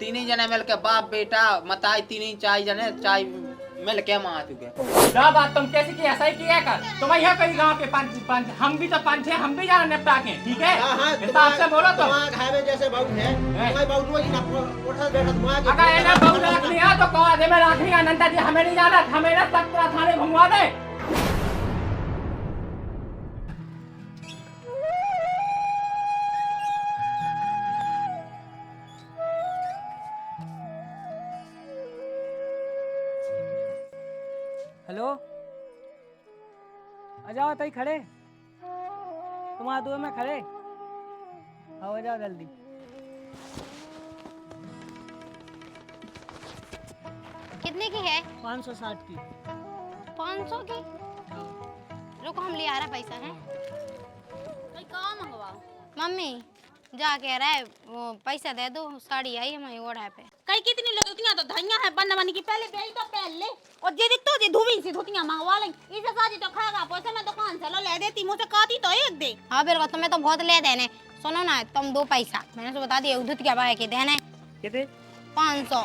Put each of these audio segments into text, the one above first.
तीन जने मिल के बाप बेटा मताई तीन चाय जने चाय मिल के मां चुके। क्या बात तुम कैसे किया सही किया कर तुम यहाँ कहीं गांव के पंच पंच हम भी तो पंच है हम भी जाना निपटा के ठीक है। हिसाब से बोलो तो घर में जैसे बहू है मैं बहू को ना उठा बैठा तुम्हारा अगर इन्हें बहू रखनी है तो कहा दे मैं रखनी है नंदा जी हमें नहीं जाना हमें ना तक पूरा थाने घुमवा दे। हेलो आ जाओ तई खड़े तुम आ दो में खड़े आओ जाओ जल्दी। कितने की है? 560 की। 500 की? रुको हम ले आ रहा पैसा है। कहाँ मंगवाओ? मम्मी जा कह रहा है वो पैसा दे दो साड़ी आई हमारी ओढ़ा पे। कई कितनी धोतियां तो धैया है बन बन की पहले बेई तो पहन ले और जे दिख तो जे धुबी सी धोतियां मंगवा ले इसे साजी तो खागा पैसे मैं दुकान से ले देती मुझे काती तो एक दे। हाँ बिल्कुल तुम्हें तो बहुत ले देने सुनो ना तुम दो पैसा मैंने तो बता दिया धुतिया भाई के देने कितने 500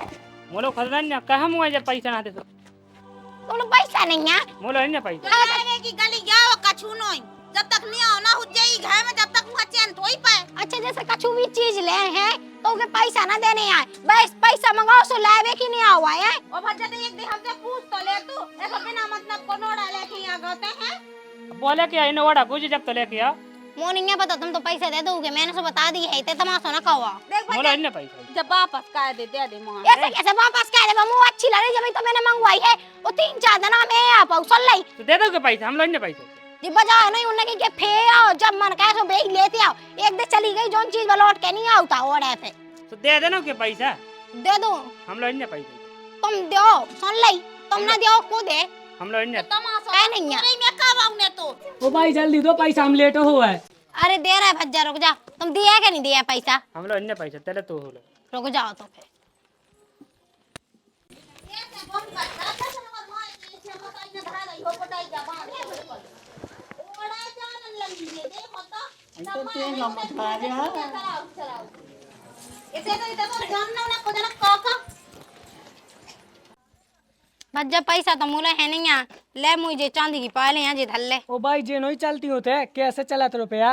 मोलो खरदान ना कहाँ मुआ जब पैसा ना दे तो तुम लोग पैसा नहीं है मोलो है ना पैसा आवे की गली जाओ कछु नोई जब तक नहीं आओ ना हो जाई घर में जब तक मुझे चैन तो ही पाए। अच्छा जैसे कछु भी चीज ले हैं तो उनके पैसा ना देने आए बस पैसा मंगाओ सो लावे की नहीं आवा है और भज्जा तो एक दिन हमसे पूछ तो ले तू ऐसा बिना मतलब को नोड़ा लेके यहाँ गाते हैं बोले कि इन्हें वड़ा कुछ जब तो लेके आ मोर्निंग है पता तुम तो पैसे दे दोगे मैंने तो बता दी है इतने तमाशा ना कहो देख मोलो है ना पैसा जब वापस कर दे मां ऐसे कैसे वापस कह रहे मुंह अच्छी लग रही जब तो मैंने मंगवाई है वो 3-4 दिन में आ पाऊ सुन लाई तो दे दोगे पैसा हम लोग ने पैसा जी बजा नहीं उन्हें के फे आओ जब मन कहे तो बेच लेते आओ एक दिन चली गई जोन चीज लौट के नहीं आता ओड़े पे तो दे देना के पैसा दे दो हम लोग ने पैसा तुम दो सुन लाई तुम ना दो को दे हम लोग ने तमाशा कह नहीं है नहीं मैं कब आऊं ने तो ओ भाई जल्दी दो पैसा हम लेट हो है। अरे दे रहा है भज्जा रुक जा तुम दिया कि नहीं दिया पैसा हम लोग ने पैसा तेरे तो हो रुक जाओ तो फिर ऐसे बम कर दादा से मगर मां पीछे मत आई ना धरा गई हो पटाई जा बाहर बिल्कुल ओड़ा जानन लगी ये देखो तो तेल मत खा गया चलाओ इसे तो जानना ना को जना काका भज्जा पैसा तो मोला है नहीं यहाँ ले मुझे चांदी की पाले यहाँ जी धल्ले ओ भाई जे नहीं चलती होते कैसे चलाते रुपया।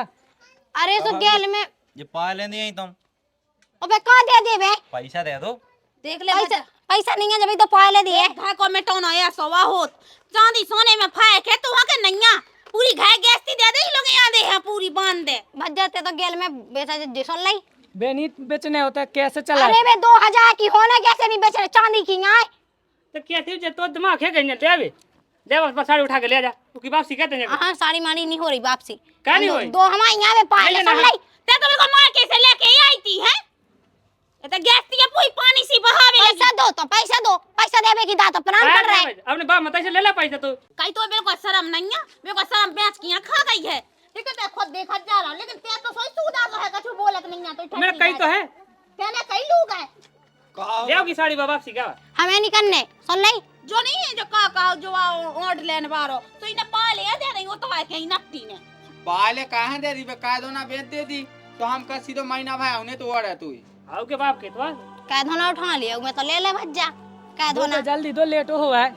अरे तो गेल में ये पा लेंदी यहीं तुम अबे कहाँ दे दे बे पैसा दे दो देख ले पैसा पैसा नहीं है जब तो पाले दिए घर को मिटाना है सोवा होत चांदी सोने में फायक है तो वहां के नैया पूरी घर गैसती दे दे लोग यहां दे है पूरी बांध दे भज्जा ते तो गेल में बेचा जे सुन लाई बेनी बेचने होता कैसे चला। अरे बे 2000 की होना कैसे नहीं बेच रहे चांदी की यहाँ तो क्या थी जे तो दिमाग है कहीं ले आवे ले बस साड़ी उठा के ले जा तू की वापसी कहते हैं हाँ साड़ी माड़ी नहीं हो रही वापसी क्या नहीं हुई दो हमारे यहाँ पे पाले सुन लाई ते तो मेरे को मार के से लेके आई थी है ये तो गैसती है पूरी पानी सी बहावे पैसा दो तो पैसा देवे की दात प्रणाम कर रहा है अपने बाप मत से ले ले पैसा तू कई तो मेरे को शर्म नहीं है मेरे को शर्म बेच की खा गई है ठीक है मैं खुद देखा जा रहा लेकिन ते तो सोई सूदा तो है कछु बोलत नहीं है तो मेरा कहीं तो है तेने कई लोग है ले आओ की साड़ी वापसी क्या हमें नहीं करने सुन लाई जो नहीं है जो का जो ओढ़ लेने बारो तो इने पा ले दे नहीं वो तो है कहीं नकटी ने पाले कहाँ दे दी काय दो ना बेच दे दी तो हम का सीधो महीना भाई उन्हें तो ओढ़ तू आओ के बाप के तो कह धोना उठा लिया मैं तो ले ले भज्जा कह दो धोना तो जल्दी दो लेट हो है।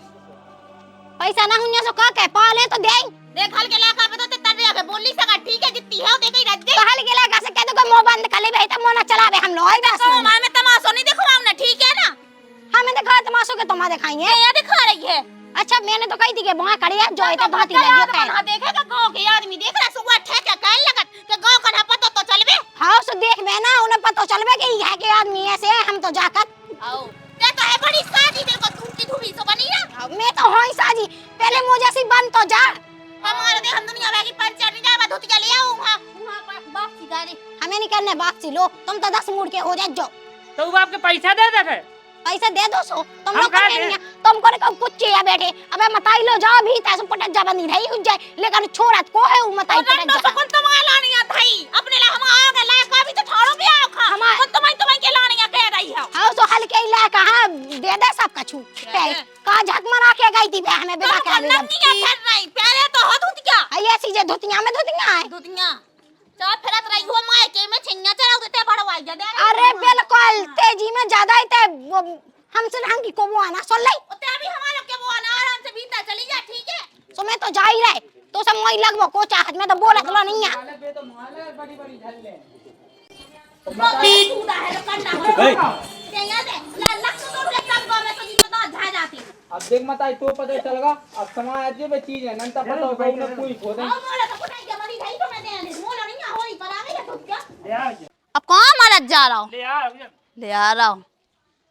पैसा ना हुनिया सो का कह पाले तो दे देख हल के लाका पे तो ते तर के बोली सका ठीक है जितनी है दे गई रज गई कहल के लगा से कह दो कि मुंह बंद कर ले भाई तो मोना चलावे हम लोग बस तो मां में तमाशा नहीं दिखवाऊं ना ठीक है ना हमें दिखा तमाशो के तुम दिखाएंगे ये दिखा रही है अच्छा मैंने तो कही थी कि वहां खड़ी है जो इतना भाती लगी है हां देखेगा गांव के आदमी देख रहा सुबह ठेका कह लगत के गांव का ना पता तो चलबे हां सो देख बे ना उन्हें पता चलबे कि यह के आदमी ऐसे हम तो जाकर आओ ते तो है बड़ी साजी तेरे को धूप की धूबी सो बनी ना मैं तो हूं ही साजी पहले मुझे सी बन तो जा हमारे दे हम दुनिया में की पंचायत नहीं जावा धोती ले आऊं वहां पर बाप गाड़ी हमें नहीं करने वापसी लो तुम तो 10 मूड के हो जाए जो तो वो आपके पैसा दे दे पैसा दे दो सो तुम हम लोग कहा नहीं तुमको ने कब कुछ चाहिए बैठे अबे मताई लो जाओ भी तैसे पटक जा बंदी रही हो जाए लेकिन छोड़त को है वो मताई पटक जा कौन तुम लानी है भाई अपने ला हम आ गए लायक अभी तो छोड़ो भी आओ खा कौन तुम के लानी है कह रही है हां सो हल्के इला कहां दे दे सब कछु का झक मरा के गई थी बे हमें बिना के ले नहीं है कर रही पहले तो हो धुतिया ये ऐसी जे धुतिया में धुतिया है धुतिया चल फिरत रही हो मायके में छिंगा चढ़ाऊ देते भड़वाई जा दे अरे बिल्कुल तेजी में ज्यादा ही ते हमसे हम की को वो आना सुन ले ते अभी हमारा के वो आना आराम से भीतर चली जा ठीक है सो मैं तो जा ही रहे तो सब मोई लगभग को चाहत में तो बोला तो नहीं है वाले पे तो माले बड़ी बड़ी झल्ले तू दा है कंडा ते याद है लख तो ले कम को में तो जी पता झा जाती अब देख मत आई तो पता चलगा अब समाज अजीब चीज है नंता पता होगा उन्हें कोई खो दे अब मोला तो कुछ के मरी गई तो मैं दे मोला नहीं होई पर आवे या खुद क्या ले आ अब कहां मरत जा रहा हूं ले आ ले आ रहा हूं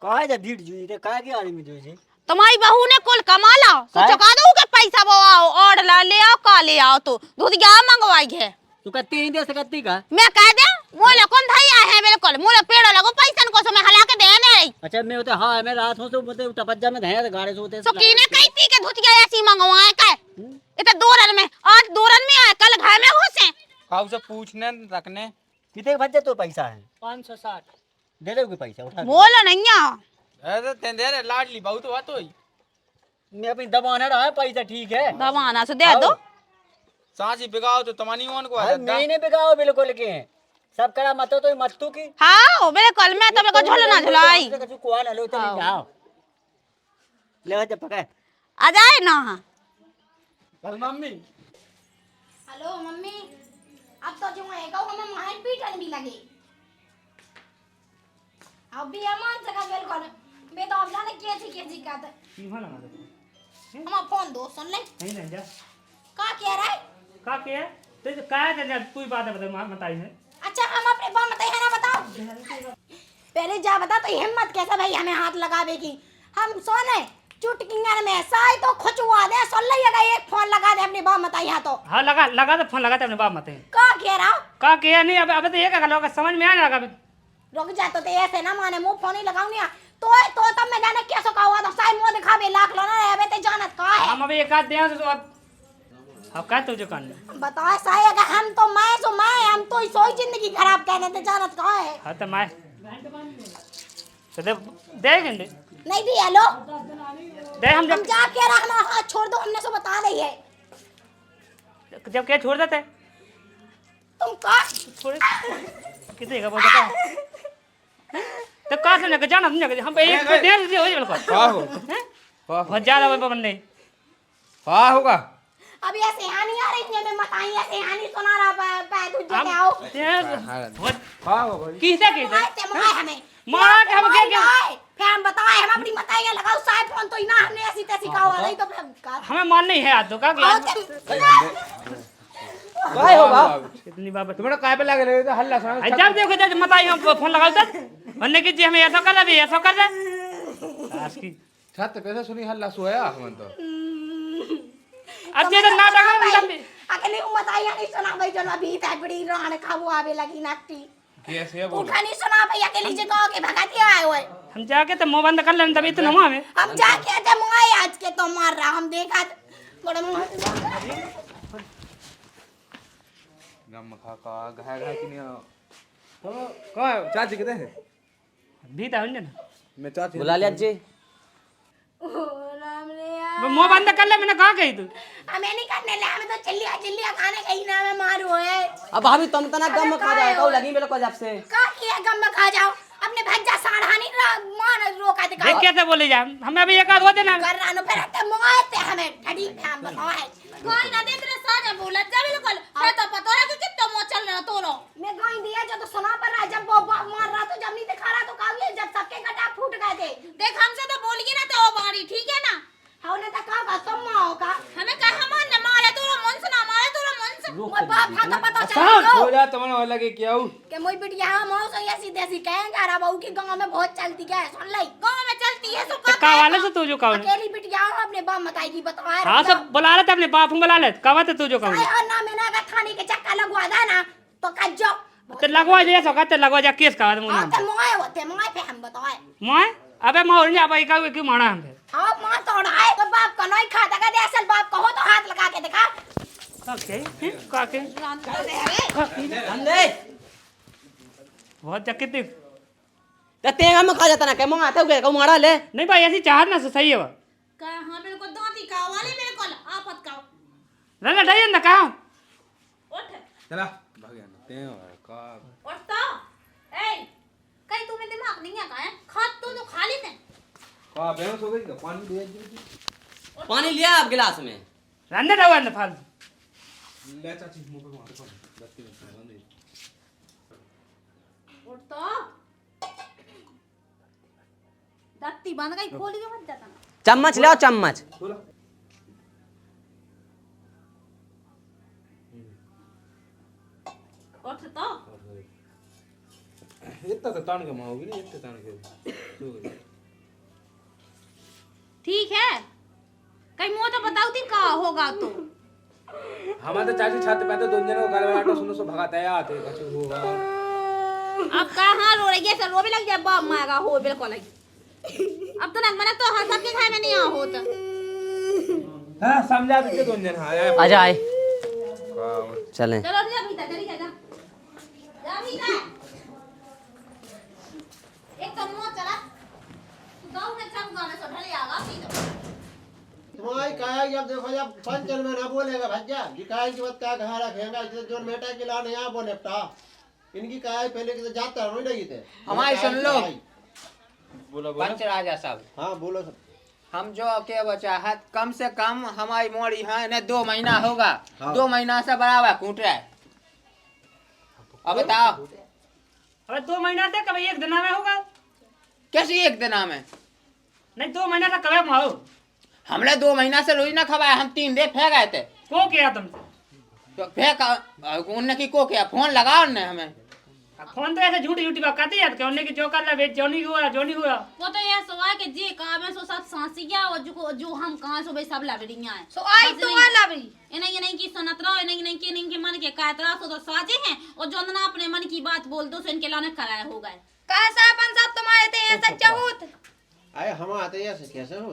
कहाँ जा भीड़ जुई रे काय की आने में जुई जी तुम्हारी बहू ने कुल कमा ला तो चुका दो के पैसा वो आओ और ला ले आओ का ले आओ तो दूध क्या मंगवाई है तू कत्ती नहीं दे सकती का मैं कह दे मोला कौन धैया है बिल्कुल मोला पेड़ लगो पैसा को समय हला के देने नहीं अच्छा मैं होते हाँ मैं रात हो तो बोलते टपज्जा में धैया गाड़ी से होते तो कीने कहती के दूध क्या ऐसी मंगवाए का इतना दोरन में आज दोरन में आए कल घर में घुसे खाऊ से पूछने रखने कितने बच्चे तो पैसा है 560 दे दोगे पैसा उठा बोला नहीं आ अरे तेरे रे लाडली बहुत बात होई मैं अपनी दबाना रहा है पैसा ठीक है दवाना से दे दो सांसी बिगाओ तो तुम्हारी ओन को अरे मैं नहीं बिगाओ बिल्कुल के सब करा मत तो मत तू की हाँ बिल्कुल मैं तो को झोलना झुलाई कुछ को ना लो तो नहीं जाओ ले जा पकड़ आ जाए ना कल मम्मी हेलो मम्मी अब तो जो है गाँव में मार पीटन भी लगे अब भी अमान जगह बिल्कुल मैं तो अब जाने कैसी का था सीमा लगा दे हम फोन दो सुन ले नहीं नहीं जा का कह रहा है का के तो का है कोई बात है बता बताई है अच्छा हम अपने बाप मत है ना बताओ पहले जा बता तो हिम्मत कैसे भाई हमें हाथ लगावे की हम सोने चुटकिंगन में साई तो खुचवा दे सुन ले एक फोन लगा दे अपने बाप मत यहाँ तो हाँ लगा दे फोन लगा दे अपने बाप मत का कह रहा का के नहीं अब तो ये का लोग समझ में आने लगा रुक जा तो ऐसे ना माने मुंह फोन ही लगाऊं नहीं तो तब मैं जाने कैसे का हुआ तो साई मुंह दिखावे लाख लो ना अबे ते जानत का है हम अब एक आध दे तो अब का तुझे कान बताओ साई अगर हम तो मैं हम तो सोई जिंदगी खराब कहने ते जानत का है हाँ तो मैं तो दे घंटे नहीं दी हेलो दे हम हम जा के रहा हमारा हाथ छोड़ दो हमने सो बता रही है जब क्या छोड़ देते तुम का छोड़ कितने का बोलता है तो का समझ के जाना समझ के हम एक को दे दिए हो बिल्कुल हां हो बहुत ज्यादा वो बंद नहीं हां होगा अब ऐसे हानि आ रही थी मैं बताई ऐसे हानि सुना रहा पै तुझे क्या आओ बहुत हां हो भाई किसने की ते मोए हमें मां के हम क्या फिर हम बताए हम अपनी बताइए लगाओ साई फोन तो ना हमने ऐसी तैसी का हुआ नहीं तो फिर हमें मान नहीं है आज तो का काय होगा इतनी बात तुम्हारा काय पे लगे तो हल्ला सुना जब देखो जब मत आई हम फोन लगाओ तक वरने की जी हमें ऐसा कर दे ऐसा कर दे आज की छत पे से सुनी हल्ला सोया हम तो अब ये तो नाटक है लंबी अकेले मत आई नहीं सुना भाई जो अभी तक बड़ी रान खाबू आवे लगी नाकटी कैसे बोल उठा नहीं सुना भाई अकेले जगह के भगाती आए हुए हम जाके तो मुंह बंद कर लें तभी तो ना हमें हम जाके जब मुआए आज के तो मार रहा हम देखा बड़े मुंह गम खा का घा कि नहीं तो का चाची किधर है भी था ना मैं चाची बुला लिया जी राम रे वो मुंह बंद कर ले मैंने कहा कही तू हमें नहीं करने ले हमें तो चिल्लिया खाने कहीं ना मैं मारू है अब भाभी तुम तना गम खा जाए कहो लगी मेरे को जब से का किया गम में खा जाओ अपने भज्जा साढ़ानी मान रोका दे देख कैसे बोले जा हमें अभी एक आध होते ना कर रहा नो फिर ते मुआते हमें ठड़ी पे हम बताओ है कोई ना दे तेरे सारे बोला जा बिल्कुल है तो पता है कि कितना मो चल रहा तोरो मैं गाय दिया जो तो सुना पर रहा जब वो मार रहा तो जब नहीं दिखा रहा तो काव्य जब सबके गड्ढा फूट गए थे देख हमसे तो बोलिए ना तो बारी ठीक है ना हमने तो कहा सम्मा होगा हमें कहा मान न मारे तोरो मन से ना मारे तोरो मन से मोय बाप था तो पता चल साहब गयो हो जा तुमने हो लगे क्या हूं के मोय बिटिया मौस तो ऐसी देसी कहेंगे रा बहू की गांव में बहुत चलती है सुन ले गांव में चलती है सब का वाले से तू जो कहो अकेली बिटिया अपने बाप बताएगी बताओ हाँ सब बुला ले अपने बाप बुला ले कहा तो तू जो कहो और ना मैंने अगर थाने के चक्का लगवा दा ना तो कज्जो तो लगवा जा सका तो लगवा जा केस का मुंह ते मोय होते मोय पे हम बताओ मैं अबे मोर नहीं अब का क्यों मारा हम हां मां तोड़ाए तो बाप का नहीं खाता का दे असल बाप को हो तो हाथ लगा के दिखा काके अंदे बहुत जक्के थे ते हम खा जाता ना के मंगाते हो के मारा ले नहीं भाई ऐसी चाहत ना सही है कहा हां बिल्कुल दांती का वाले बिल्कुल आफत का ना ना डरिए ना कहा उठ चला भाग गया और तो ए कहीं तुम्हें दिमाग नहीं है का है खाद तो खा लेते पानी लिया आप गिलास में रंदे दवा न फालतू और तो दत्ती बंद गई खोल के मत जाता ना चम्मच ले आओ चम्मच और तो इतना तो तान के माओगी नहीं इतने तान के ठीक है कहीं मुंह तो बताओ थी का होगा तो हमारे तो चाची छाते पे तो दोनों जने को गाली वाला सुनो सो भगाता है आते कछु होगा अब कहाँ रो रही है सर रो भी लग जाए बाप माएगा हो बिल्कुल अब तो ना मैंने तो हाँ सबके खाए में नहीं आ होता हां समझा दीजिए दोनों जन आया आजा आए चलें चलो जा भीतर चली जा जा भीतर एक तो मुंह चला गाँव में सब गाने सो ढले आगा सीधो तुम्हारी काया जब देखो जब पंचन में ना बोलेगा भज्जा जी काया की बात क्या कहा रखेगा इसे जो बेटा के लाने यहाँ बोले टा इनकी काया पहले के जाता नहीं लगी थे हमारी सुन लो बोलो पंच राजा साहब हाँ बोलो सब हम जो के बचा है कम से कम हमारी मोड़ यहाँ ने 2 महीना होगा। हाँ। 2 महीना से बराबर कूट रहा है। अब बताओ अबे 2 महीना तक कभी 1 दिन में होगा कैसे 1 दिन में नहीं 2 महीना तक कभी मारो हमने 2 महीना से रोज ना खवाया हम 3 दिन फेंक गए थे को किया तुम तो फेंक उनने की को किया फोन लगाओ ने हमें फोन तो ऐसे झूठी झूठी बात करते यार कि उन्हें की जो कर ला बेच जोनी हुआ वो तो ये सवाल के जे का में सो सब सांसिया और जो हम कहां सो भाई सब लावड़ियां है सो आई तो आ लावड़ी इन्हें नहीं की सुनत रहो इन्हें के मन के कातरा सो तो साजे हैं और जो ना अपने मन की बात बोल दो सो इनके लाने कराया हो गए कैसा अपन सब तुम्हारे थे ये सच्चा होत आए हम आते हैं कैसे हो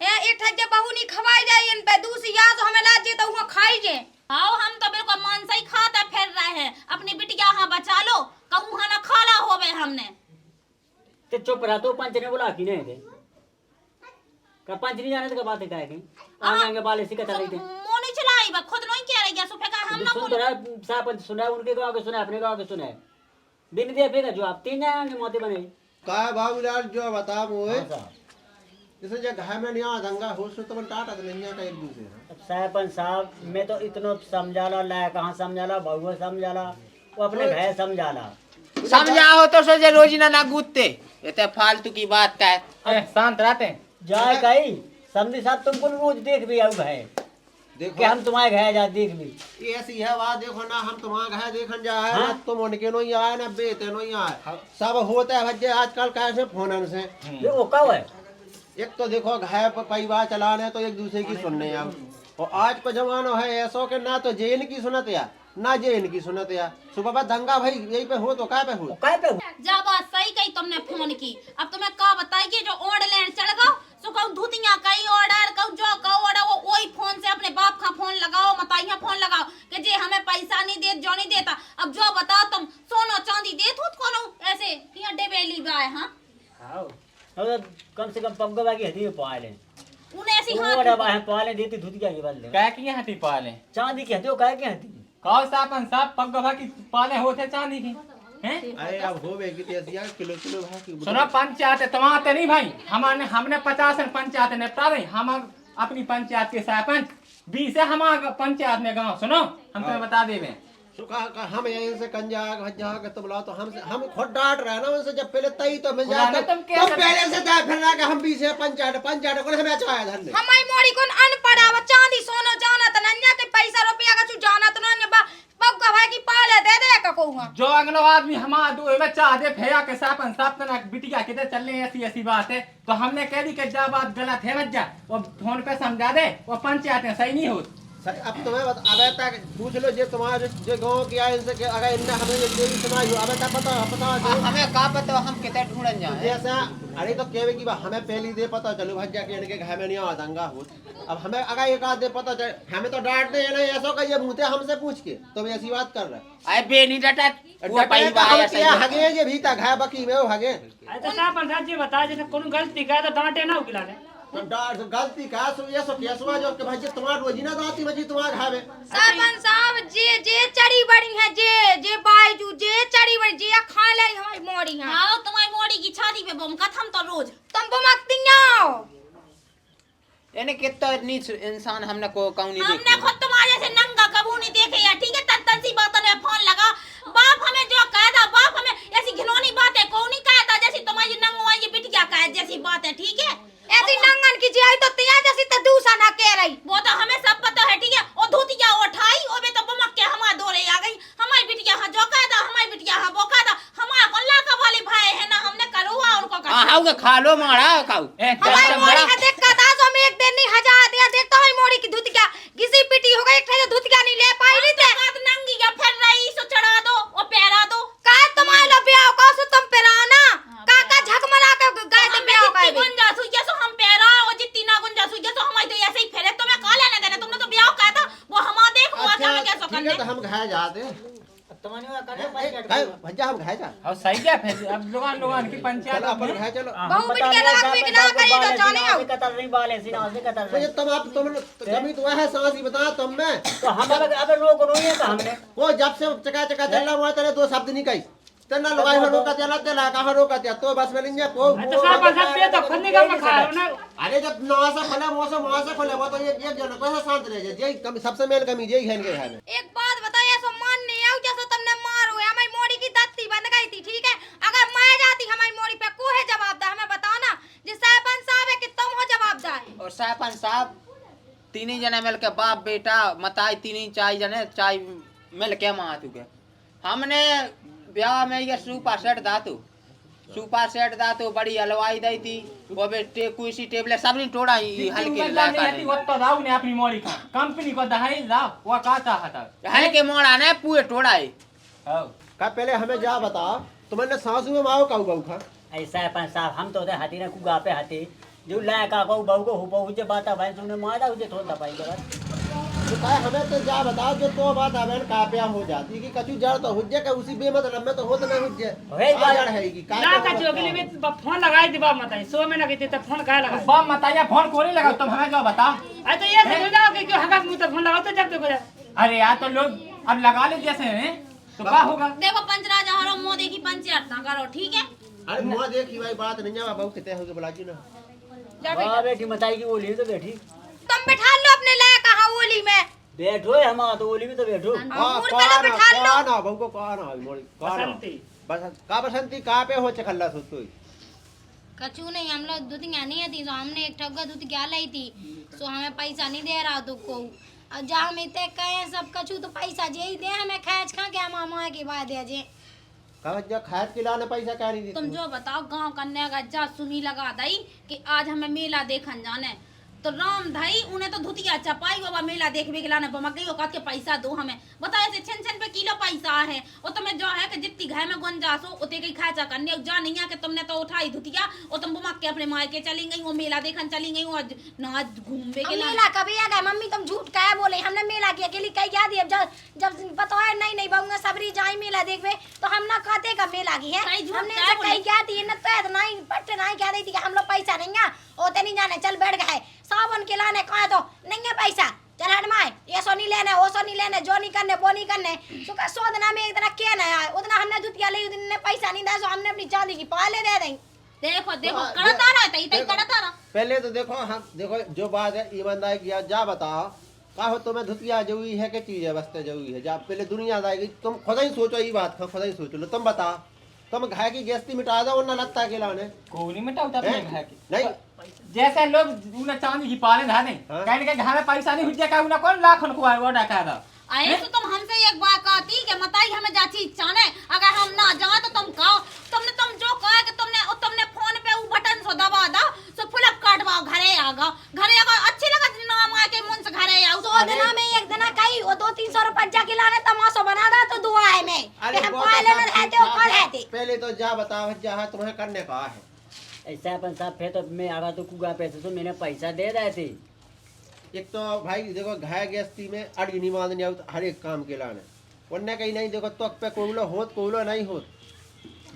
ए इठ के बहू नहीं खवाई जाए इन पे दूसरी याद हमें लाज जे तो हुआ खाई जे आओ हम तो बिल्कुल मन से ही खाता फिर रहे हैं अपनी बिटिया हां बचा लो कहूं हां ना खाला होवे हमने ते चुप रहा तो पंच ने बोला कि नहीं थे का पंच नहीं जाने तो बात है क्या आगे आगे वाले सिखा चली थे मुंह नहीं चलाई बा खुद नहीं कह रही गया सो फेंका हम ना सुन तो रहा सरपंच सुना उनके गांव के सुना अपने गांव के सुना दिन दिया फेंका जो आप 3 जाएंगे मोते बने का बाबूलाल जो बता मोए जैसे जो घर में नहीं आ दंगा हो सो तो टाटा तो नहीं का एक दूसरे सरपंच साहब मैं तो इतना समझाला लाया कहाँ समझाला बहुआ समझाला वो अपने घर समझाला समझाओ तो सोचे रोजीना ना गूदते ये तो फालतू की बात का है शांत रहते जाए कहीं समझी साहब तुमको रोज देख भी आऊ है देखो कि हम तुम्हारे घर जा देख भी ये ऐसी है बात देखो ना हम तुम्हारा घर देखन जाए ना तुम उनके नहीं आए ना बेटे नहीं आए सब होता है भज्जे आजकल कैसे फोन से ये वो कब है एक तो देखो घर पर परिवार चलाने तो एक दूसरे की सुनने अब और आज का जमाना है ऐसा के ना तो जेन की सुनत या ना जेन की सुनत या सुबह दंगा भाई यही पे हो तो काय पे हो जा बात सही कही तुमने फोन की अब तुम्हें का बताइए जो ओढ़ लेन चढ़ गओ सो कहूं धुतियां कई ऑर्डर कहूं जो का ऑर्डर वो वही फोन से अपने बाप का फोन लगाओ मताइया फोन लगाओ कि जे हमें पैसा नहीं दे जो नहीं देता अब जो बताओ तुम सोना चांदी दे थूत कोनो ऐसे यहां डेबेली बाय हां हां अब कम से कम पगवा की हदी में पाले उन्हें ऐसी वो हाथ डबा है पाले देती धुतिया के बदले क्या की हती पाले चांदी की हदी वो काय की हदी कौ सापन साहब पगवा की पाले होते चांदी की हैं अरे अब हो बेगी तेजिया किलो किलो भाई की सुनो पंचायत तुम्हारे नहीं भाई हमने 50 पंचायत निपटा रही हम अपनी पंचायत के सरपंच 20 है हमारा पंचायत में गांव सुनो हम तुम्हें बता देवे सुखा हम यहीं से कंजा भज्जा के तो बुलाओ तो हम खुद डांट रहे ना उनसे जब पहले तई तो मिल जाता तुम तो पहले से जाए फिर ना कि हम 20 है पंचायत को हमें चाहे धन्य हमारी मोड़ी कोन अनपढ़ आवा चांदी सोना जाना त नन्या के पैसा रुपया का छु जाना त नन्या बा पग भाई की पाले दे दे का कहूं जो अगलो आदमी हमारा दो में चाह दे फेया के सरपंच साहब तना बिटिया किधर चलने ऐसी ऐसी बात है तो हमने कह दी कि जा बात गलत है मत जा वो फोन पे समझा दे वो पंचायत में सही नहीं होती अब तुम्हें अब तक पूछ लो जो तुम्हारे जो गांव की आए इनसे अगर इनने हमें ये देवी सुनाई हो अब तक पता हमें का पता हम कितने ढूंढन जाए जैसा अरे तो केवे की हमें पहली दे पता चलो भज्जा के इनके घर में नहीं आ दंगा हो अब हमें अगर एक आध दे पता चले हमें तो डांट दे ना ऐसा का ये मुंह हमसे पूछ के तो ऐसी बात कर रहा अरे बे नहीं डटा वो परिवार ऐसा ही हगे ये भी था घर बकी में हो हगे अरे तो साहब पंचायत जी बता जैसे कोनो गलती करे तो डांटे ना उकिला ले तुम डार गलती का सो ये सो केसवा जो के भाई तुम्हार रोजी ना दाती मजी तुम्हार घावे सरपंच साहब जे चढ़ी बड़ी है जे बाजू जे चढ़ी बड़ी जे खा ले हमारी मोड़ी है। हाँ तुम्हारी मोड़ी की छाती पे बम कथम तो रोज तुम बमकती हो। यानी कितना नीच इंसान हमने को कौन नहीं हमने देखी। खुद तुम्हारे से नंगा कबू नहीं देखे यार, ठीक है? तन सी बातों में फोन लगा। बाप हमें जो कहता, बाप हमें ऐसी घिनौनी बातें को नहीं कहता जैसी तुम्हारी नंगवा ये बिटिया कहे जैसी बात है, ठीक है? ऐसी नंगन की जियाई तो तिया जैसी तो दूसरा ना कह रही। वो तो हमें सब पता है, ठीक है? और धोतिया उठाई और वे तो बमक के हमारे दौरे आ गई। हमारी बिटिया हाँ जो कहता, हमारी बिटिया हाँ वो कहता। हमारा अल्लाह का वाले भाई है ना, हमने करुआ उनको कर। हां हाउ के खा लो मारा खाऊ। हमारी मोड़ी का देख का था हम एक दिन नहीं हजार दिया देखता हमारी मोड़ी की धुतिया किसी पिटी हो गई एक ठे धुतिया नहीं ले पाई नहीं थे। बात नंगी या फिर रही सो चढ़ा दो और पैरा दो। का तुम्हारे लो ब्याह का सो तुम पेराओ ना काका झक मरा के गए थे ब्याह का भी। गुंजाइश हुई जैसो हम पैरा और जितनी ना गुंजाइश हुई जैसो हमारी तो ऐसे ही फेरे तुम्हें कहा लेने देना, तुमने तो ब्याह कहा था वो हमा देख हुआ था मैं कैसे ठीक है करने। तो हम घाय जाते तुम्हारे वहाँ करने पंचायत घाय भज्जा हम घाय जा अब सही क्या फिर अब लोगन की पंचायत चलो अपन घाय चलो बहु बिटिया नाक में गिना करी तो जाने आओ। कतर नहीं बाले सीना से कतर तो ये तुम आप तुम जमी तो है सांस ही बता तुम में तो हम अब रोक रोई है तो हमने वो जब से चका चका चल रहा हुआ तेरे दो शब्द नहीं कही तेना लगाई हो रोका चला चला कहां रोका त्या तो बस में नहीं को तो साहब सब पे तो खन्ने का खा रहा ना। अरे जब नवासा खोले मौसम खोले वो तो एक जन कैसे शांत रह जाए यही कम सबसे मेन कमी यही है इनके घर में। एक बात बताइए सो मान नहीं आओ जैसे तुमने मारो है हमारी मोड़ी की दत्ती बन गई थी, ठीक है? अगर मैं जाती हमारी मोड़ी पे को है जवाबदार हमें बताओ ना। जिस सरपंच साहब है कि तुम हो जवाबदार। और सरपंच साहब तीन ही जने मिल के बाप बेटा मताई तीन ही चाय जने चाय मिल के मां चुके। हमने ब्याह में ये सुपर सेट दातु बड़ी हलवाई दी थी वो बेटे कुर्सी टेबल सब नहीं तोड़ा हल्के नहीं वो तो राव ने अपनी मोड़ी का कंपनी को दहाई राव वो का चाहता हल्के मोड़ा ने पूरे तोड़ा है। का पहले हमें जा बताओ तुमने सासू में माओ काऊ काऊ खा ऐसा है साहब हम तो हाथी ने कुगा पे हाथी जो लाया का को बहु को हुबो जे बाता भाई सुने मारा उजे थोड़ा पाई बस तो काय हमें तो जा बताओ जो तो बात हमें कापिया हो जाती कि कछु जड़ तो हुज्जे का उसी बेमतलब में तो होत नहीं हुज्जे होए बात जड़ है कि ना का जोगली में फोन लगाई दी बाप मताई 100 में लगी थी तो फोन काहे लगा बाप मताया फोन कोनी लगा तुम हमें जो बता। अरे तो ये समझ जाओ कि क्यों हगा मुंह तो फोन लगाओ तो जब देखो अरे यार तो लोग अब लगा ले जैसे हैं तो क्या होगा। देखो पंचराज हरो मुंह देखी पंचायत ना करो, ठीक है? अरे मुंह देखी भाई बात नहीं है बाबू कितने हो के बुला जी ना वाह बेटी मताई की बोली तो बैठी तुम बैठा लो अपने लायक कहा ओली में बैठो है हम तो बोली भी तो बैठो अंगूर पे लो बैठा लो। ना बहु को कौन है मोड़ी कौन बसंती बस का बसंती का पे हो चखल्ला सुतोई कछु नहीं हम लोग दूतिया नहीं थी तो हमने एक ठग्गा दूध क्या लाई थी सो हमें पैसा नहीं दे रहा तो को अब जा हम इतने कहे सब कछु तो पैसा जे ही दे हमें खैच खा के मामा के बाद दे जे का जो खाद खिलाने पैसा क्या नहीं दी तुम जो बताओ गांव कन्या का जा सुनी लगा दई कि आज हमें मेला देखन जाने तो राम धाई उन्हें तो धुतिया चपाई बाबा मेला देखने के लाने बमक गई औकात के पैसा दो हमें बताओ ऐसे छन पे किलो पैसा है और तुम्हें जो है कि जितनी घर में गुंजाइश हो उतने की खाचा करने जा नहीं है कि तुमने तो उठाई धुतिया और तुम बमक के अपने मायके चली गई वो मेला देखन चली गई और नाच घूमने के मेला कभी आ गया मम्मी तुम झूठ कहे बोले हमने मेला की अकेली कही क्या दी जब पता है नहीं बहुंगा सबरी जाई मेला देखबे तो हम ना कहते का मेला की है हमने ऐसे कही क्या थी न तो नहीं पट्टे नहीं क्या दी थी हम लोग पैसा नहीं है ओते नहीं जाने चल बैठ गए साबुन के लाने कहा तो नहीं है पैसा चल हट माए ये सो नहीं लेने वो सो नहीं लेने जो नहीं करने वो नहीं करने सुखा सोदना में एक तरह क्या ना उतना हमने दुतिया ले उतने पैसा नहीं दे सो हमने अपनी चांदी की पाले दे दें। देखो देखो करता रहा तई तई करता रहा पहले तो देखो हम देखो जो बात है ईमानदारी की जा बताओ का हो तुम्हें धुतिया जरूरी है कि चीज है बस्ते जरूरी है जा पहले दुनिया आएगी तुम खुद ही सोचो ये बात खुद ही सोच लो तुम बताओ तुम घाय की गेस्ती मिटा दो ना लगता के लाने कोनी में टाउटा अपने घर की नहीं जैसे लोग उन्हें चांदी की पाले था नहीं कहने के घर में पैसा नहीं हुज्जा का उन्हें कौन लाखों को वो डाका था आए तो तुम हमसे एक बात कहती कि मताई हमें जाची इच्छा ने अगर हम ना जाए तो तुम कहो तुम जो कहे कि तुमने फोन पे वो बटन सो दबा दो सो फुलप काटवाओ घरे आगा अच्छी लगा नाम आ के मुंह से घरे आओ तो दिना में एक दिना कही वो 200-300 रुपया के लाने तमाशा बना दा तो दुआ है में हम पाले न रहते हो कल रहते पहले तो जा बताओ जहां तुम्हें करने का है ऐसा अपन साहब फिर तो मैं आगा तो कुगा पैसे तो मैंने पैसा दे रहे थे एक तो भाई देखो घाय गेस्ती में अड़ी नहीं बांधने आओ हर एक काम के लाने वरना कहीं नहीं देखो तो पे कोवलो नहीं होत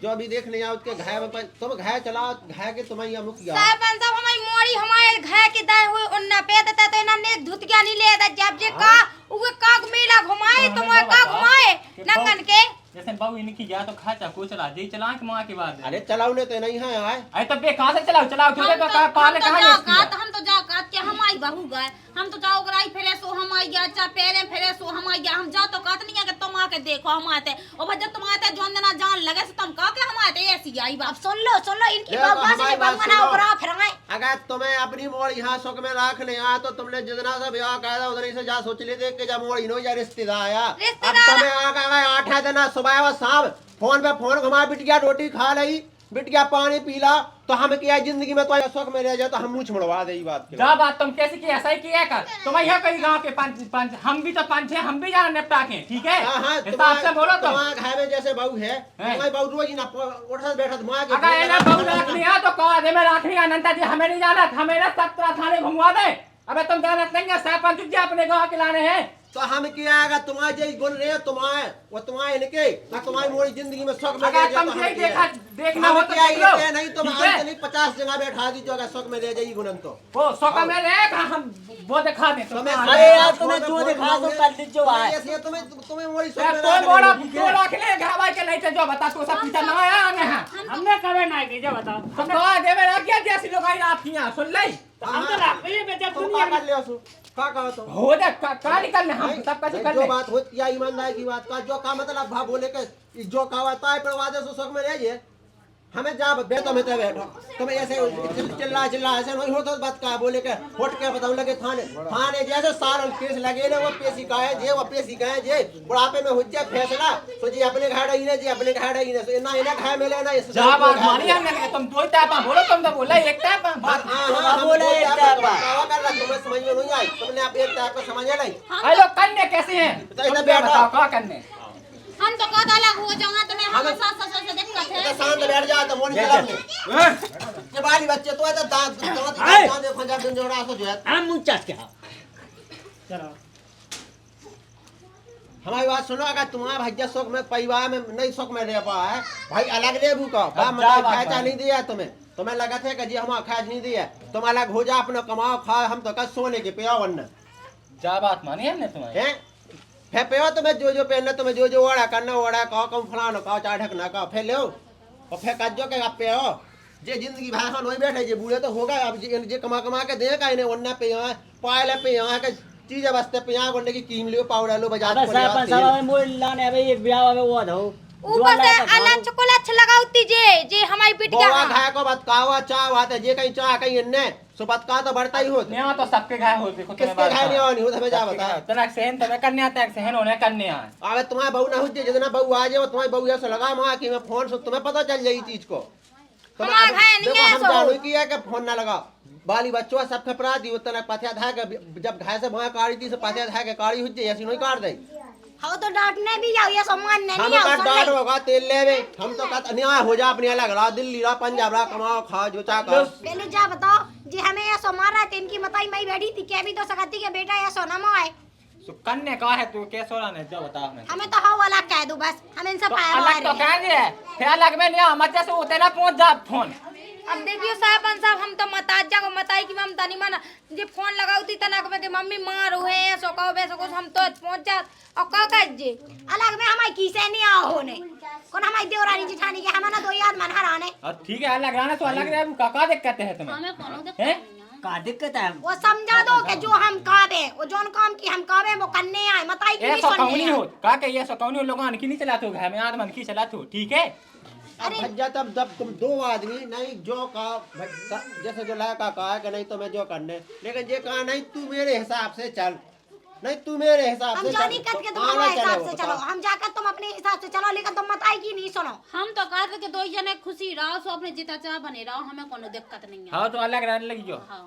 जो अभी देख नहीं आओ के घाय में तुम घाय चलाओ घाय के तुम्हें मुखिया सरपंच साहब हमारी मोड़ी हमारे घर के दाए हुए उन्ना पे देता तो इन्होंने एक धुतिया नहीं ले था जब जे का उगे काग मेला घुमाए तुम का घुमाए नंगन के जैसे बाबू इनकी जा तो खाचा को चला जे चला के मां की बात अरे चलाऊ ने तो नहीं है आए अरे तब बे कहां से चलाओ चलाओ तुझे तो पहले कहां हम तो जा काट के हम आई बहू गए हम तो जाओ गराई फेरे सो हम आई गया चा पैरे फेरे सो हम आई गया हम जा तो काट नहीं है कि तुम आके देखो हम आते और भजन तुम आते जोन देना जान लगे से तुम का के हम आते ऐसी आई बात सुन लो इनकी बात से बंगना ऊपर फिर आए अगर तुम्हें अपनी मोड़ यहाँ सुख में रखने आया तो तुमने जितना सा ब्याह कहा उधर से जा सोच लेते कि जब मोड़ इनो या रिश्तेदार आया अब तुम्हें आ गए 8 दिन सुबह व शाम फोन पे फोन घुमा बिटिया रोटी खा रही बिटिया पानी पीला तो हम क्या जिंदगी में तो सुख में रह जाए तो हम मुँह मुड़वा दे बात जा बात तुम कैसे की ऐसा ही किया कर तुम यहाँ कहीं गांव के पंच हम भी तो पंच है हम भी जाना निपटा के ठीक है हिसाब से बोलो तो घर में जैसे बहू है तुम्हारी बहू रोज ना उठत बैठत मां के अगर इन्हें बहू रखनी है तो कहा दे मैं रखनी है अनंता जी हमें नहीं जाना हमें ना सत्रा थाने घुमवा दे अबे तुम जाना नहीं सरपंच जी अपने गाँव के लाने हैं तो हम क्या आएगा तुम्हारे जैसे गुण रहे तुम्हारे वो तुम्हारे इनके ना तुम्हारी मोड़ी जिंदगी में सुख में अगर तुम यही देखना हो तो क्या नहीं तुम नहीं 50 जगह बैठा दी जो अगर सुख में रह जाएगी गुणन तो वो सुख में रहेगा हम वो दिखा दे अरे यार तुम्हें जो दिखा दो कर दी जो है ऐसे तुम्हें मोड़ी सुख में कोई मोड़ा दो लाख ले घावा के नहीं जो बता तू सब पीछा ना आया आने हैं हमने कभी ना की जो बताओ हम तो दे में रख गया जैसी लोग आई आप यहां सुन ले हम तो लाख पे जब तुम दुनिया क्या कर ले असु का कहो तो हो जा का निकलने हम सब कैसे कर जो ले बात होती है ईमानदारी की बात का जो का मतलब भा बोले के जो का होता है परवादे से सुख में रह जाए हमें जा बैठो में तो बैठो तुम्हें ऐसे चिल्ला ऐसे नहीं होता बात का बोले के होट के बताऊं लगे थाने जैसे साल केस लगे ना वो पेशी का है जे वो पेशी का है जे बुढ़ापे में हो जाए फैसला तो जी अपने घर ही ने जी अपने घर ही ने सो ना इना घर मिले ना इस जा बात मानी हमने तुम दो टाइप बोलो तुम तो बोला एक टाइप बात हां बोले एक टाइप कर रहा तुम्हें समझ में नहीं आई तुमने आप एक टाइप को समझ नहीं हेलो कन्या कैसे हैं तो इधर बैठो क्या करने हम तो कद अलग हो जाऊंगा तुम्हें हम सास ससुर से दिक्कत है शांत बैठ जा तो मोनी चला ये बाली बच्चे तो ऐसा दांत देखो जब दिन जोड़ा सो जो है हम मुंह चाट के चलो हमारी बात सुनो अगर तुम्हारा भैया शौक में परिवार में नहीं शौक में रह पा है भाई अलग रेबू का बा मतलब खाचा नहीं दिया तुम्हें लगा था कि जी हम खाच नहीं दिया तुम अलग हो जा अपना कमाओ खा हम तो कल सोने के पिया वरना जा बात मानी हमने तुम्हारी हैं फे पियो तुम्हें जो पहनना तुम्हें जो ओड़ा करना ओड़ा कहो कम फलाना कहो चार ढकना कहो फे लो और फे कज्जो के आप पियो जे जिंदगी भाषा नहीं बैठे जे बूढ़े तो होगा अब जे कमा के देगा इन्हें वरना पे यहाँ पायल पे यहाँ के चीज बसते पे यहाँ गोंडे की कीम लियो पाउडर लो बाजार अबे सरपंच साहब हमें मोड़ लाने अबे ये ब्याह में वो दो ऊपर से अलग चॉकलेट लगाउती जे हमारी पिटिया बोवा खाए को बात कावा चाह आते जे कहीं चाह कहीं इन्ने सो बात का तो बढ़ता ही होता यहाँ तो सबके घाय हो देखो किसके घाय नहीं होनी हो हमें जा बता तना सहन तुम्हें करने आता है सहन होने करने आए अबे तुम्हारे बहू ना हो जाए जितना बहू आ जाए तुम्हारी बहू ऐसा लगा मां कि मैं फोन से तुम्हें पता चल जाए चीज को हमारा घाय नहीं है हम जानू किया कि फोन ना लगा बाली बच्चों सब खपरा दी उतना पथिया था कि जब घाय से भोया काड़ी थी से पथिया था कि काड़ी हो जाए ऐसी नहीं काट दे हाँ तो डांटने भी जाओ ये सम्मान नहीं हम का डांट होगा तेल लेवे हम तो कहते अन्याय हो जा अपने अलग रा दिल्ली रा पंजाब रा कमाओ खा जो चाह कर पहले जा बताओ जी हमें ये सो मारा है इनकी मताई मई बैठी थी क्या भी तो सकती के बेटा ये सो ना है कन्ने का है तू कैसे होना है जो बता हमें तो हाँ वाला कह दो बस हम इनसे पाया अलग तो कह दिए फिर अलग में नहीं मत से उतेरा पहुंच जा फोन अब देखियो साहब हम तो मताजा को मताई की हम तनी माना जे फोन लगाउती तनक में के मम्मी मार हुए सो कहो बे सो हम तो पहुंच जात और का कह जे अलग में हमारी किसे नहीं आ होने कौन हमारी देवरानी जेठानी के हमारा दो याद मन हराने और ठीक है अलग रहना तो अलग रह का दिक्कत है तुम्हें हमें कोनो हैं का दिक्कत है वो समझा दो कि जो हम काबे वो जोन काम की हम काबे वो करने आए मताई की ये नहीं सो सुनने कौनी हो का के ये सो कौनी लोगों ने की नहीं चलाते घर में आदमी की चलाते ठीक है भज्जा तब जब तुम दो आदमी नहीं जो का जैसे जो लड़का कहा कि नहीं तो मैं जो करने लेकिन ये कहा नहीं तू मेरे हिसाब से चल नहीं तू मेरे हिसाब से हम जानी कट के तुम हमारे हिसाब से चलो हम जाकर तुम अपने हिसाब से चलो लेकिन तुम मताई की नहीं सुनो हम तो कहते कि दो जने खुशी रहो सो अपने जिता चाह बने रहो हमें कोनो दिक्कत नहीं है हाँ तो अलग रहने लगी जो हाँ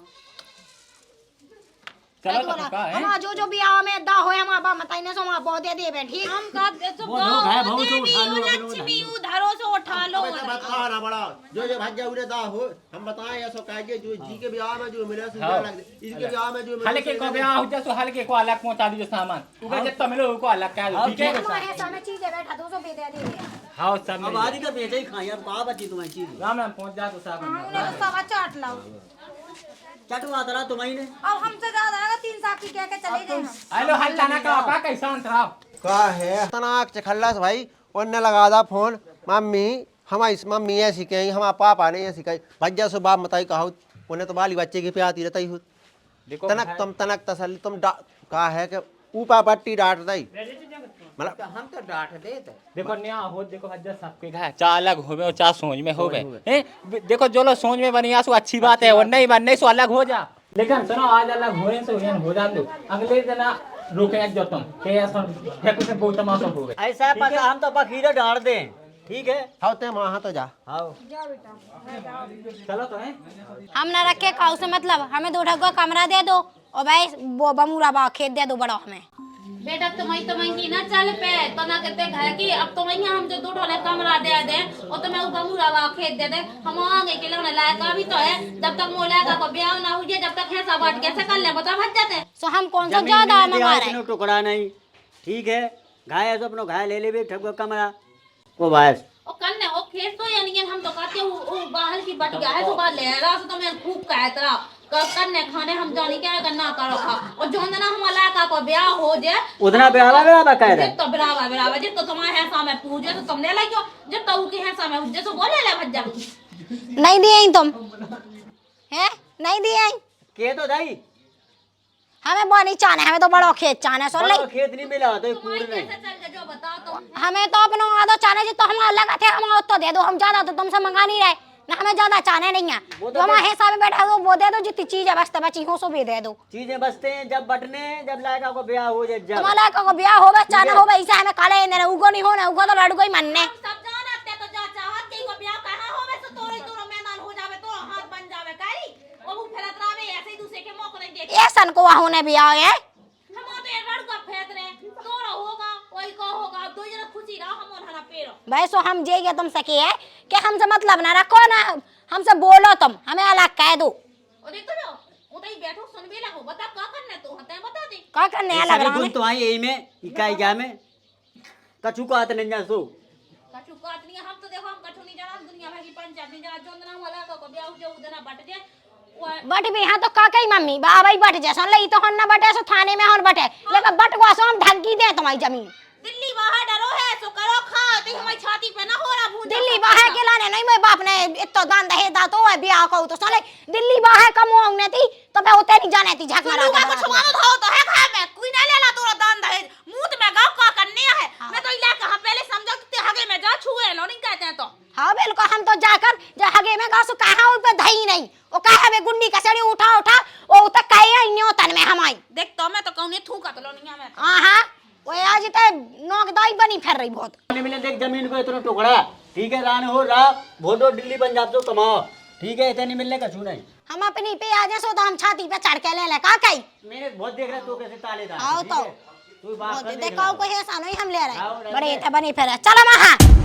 चलो तो का है हम जो बियाह में दा होए हम बा मताई ने सो हम बहुत दे दे बैठी हम कहते तो वो लोग है बहुत देवी उठा लो लक्ष्मी उधारो से उठा लो बता ना बड़ा जो भज्जा उन्हें दा हो हम बताएं ऐसा कहिए जो जी के ब्याह में जो मिले सो लग इसके ब्याह में जो हल्के को ब्याह हो जा सो हल्के को अलग पहुंचा दीजिए सामान उगे जब तुम लोग को अलग कह दो ठीक है हमारे सामने चीजें बैठा 200 पे दे दे हाँ सब अब आदि का बेचे ही खाई अब कहाँ बची तुम्हारी चीज राम राम पहुंच जा तो साहब हम सब चाट लाओ चटू आता रहा तुम्हारी ने। अब हमसे ज्यादा आएगा 3 साक्षी कह के चले गए हम। हेलो हल्ला का कैसा रहा का है तनाक चखल्लास भाई उनने लगा दा फोन मम्मी हमारी मम्मी ऐसी कहीं हमारा पापा नहीं ऐसी कहीं भज्जा से बाप बताई कहा उन्हें तो बाली बच्चे की प्याती रहता ही देखो तनक तसल्ली तुम कहा है कि ऊपर पट्टी डांट दई मतलब हम तो डांट देते। देखो नया हो देखो हज्जा सबके घर चाह अलग होवे और चाह सोच में होवे हैं। देखो जो लोग सोच में बनिया सो अच्छी बात है और नहीं बनने सो अलग हो जा। लेकिन सुनो आज अलग होने से हो जा दो अगले दिन रोके जो तुम के ऐसा है कुछ बहुत तमाशा हो गए ऐसा पता हम तो बखीरे डांट दें ठीक है। हाँ ते वहाँ तो जा आओ चलो तो है हम ना रखे खाओ से मतलब हमें 2 ढक्का कमरा दे दो और भाई वो बमूरा बा खेत दे दो बड़ा हमें। बेटा तुम्हें की ना चल पे तो ना कहते घर की अब तुम्हें हम जो 2 ढोले कमरा दे दे और तुम्हें ऊपर मुरावा खेत दे दे हम आगे के लिए लायक भी तो है जब तक मोला का ब्याह ना हो जाए जब तक ऐसा बात कैसे कर ले बता भज जाते। सो हम कौन सा ज्यादा मंगा रहे हैं टुकड़ा नहीं ठीक है घाय तो अपनो घाय ले ले भी ठगो कमरा वो बस और कल ने वो खेत तो यानी हम तो कहते वो बाहर की बट गया है तो बाहर ले रहा तो मैं खूब कहता करने खाने हम जानी क्या करना करो खा और जो ना हमारा का को ब्याह हो जाए उतना ब्याह कह रहे तो बराबर जब तो तुम्हारे हैसा में पूजे तो तुमने लगियो जब तो के हैसा में उजे तो बोले ले भज्जा नहीं दिए तुम हैं नहीं दिए के तो दाई हमें बनी चाने हमें तो बड़ा खेत चाने सुन ले खेत नहीं मिला तो कूड़ नहीं जो बताओ तो हमें तो अपना आधा चाने जी तो हम अलग थे हम तो दे दो हम ज्यादा तो तुमसे मंगा नहीं रहे ना हमें ज्यादा चाने नहीं है तो हमारे हिसाब में बैठा दो वो दे दो जितनी चीज है बस बची हो सो भी दे दो चीजें बचते हैं जब बटने जब लायका को ब्याह हो जाए जब तुम्हारा का ब्याह होगा चाना होगा ऐसा हमें काले ने उगो नहीं होना उगो तो लड़को ही मनने सब जानते तो जा चाहत के वो ब्याह कहां होवे तो तोरो मैदान हो जावे तो हाथ बन जावे कारी वो फेरत रावे ऐसे ही दूसरे के मौका नहीं देखे ऐसन को होने ब्याह है हम तो ये लड़का फेत रहे तोरो होगा कोई को होगा दो जरा खुशी रहा हम हना पेरो भाई सो हम जेगे तुम सके है कि हमसे मतलब ना रखो ना हमसे बोलो तुम हमें अलग कह दो और देख तो जाओ वो तो ही बैठो सुन भी लगो बता का करने तो हते बता दे का करने अलग रहा गुण तो आई यही में इकाई क्या में कछु को आते नहीं जा सो कछु बात नहीं हम तो देखो हम कछु नहीं जाना दुनिया भर की पंचायत नहीं जाना जोंदना वाला को ब्याह जो उधर बट जाए बट भी हाँ तो का कही मम्मी बाबा ही बट जैसा लई तो हन ना बटे सो थाने में हन बटे लेकिन बट को सो हम धमकी दे तुम्हारी जमीन दिल्ली बाहर डरो है सो करो खा ते हमारी छाती पे ना हो रहा भूत दिल्ली बाहर के लाने नहीं मेरे बाप ने इतना दान दहे दा तो है ब्याह को तो साले दिल्ली बाहर कम होंगे थी तो मैं होते नहीं जाने थी झक मारा का कुछ मानो धाओ तो है खा मैं कोई ना लेला तोरा दान दहे मुंह में गांव का करने है मैं तो इला कहां पहले समझो कि हगे में जा छुए लो नहीं कहते हैं तो हाँ बिल्कुल हम तो जाकर जो हगे में गासु कहा ऊपर धई नहीं वो कहा में गुंडी कसड़ी उठा वो उतर कहे नहीं तन में हमारी देख तो मैं तो कहने थूका तो लो नहीं मैं हां हां वो आज ते नोक दाई बनी फिर रही बहुत मिले देख जमीन को इतना टुकड़ा ठीक है रान हो रहा भोटो दिल्ली पंजाब से कमाओ ठीक है इतने मिलने का छू नहीं हम अपनी पे आ जाए सो तो हम छाती पे चढ़ के ले का कही मैंने बहुत देख रहा तू कैसे तालेदार आओ तो तू बात कर देखो कोई ऐसा नहीं हम ले रहे बड़े थे बनी फिर चलो वहां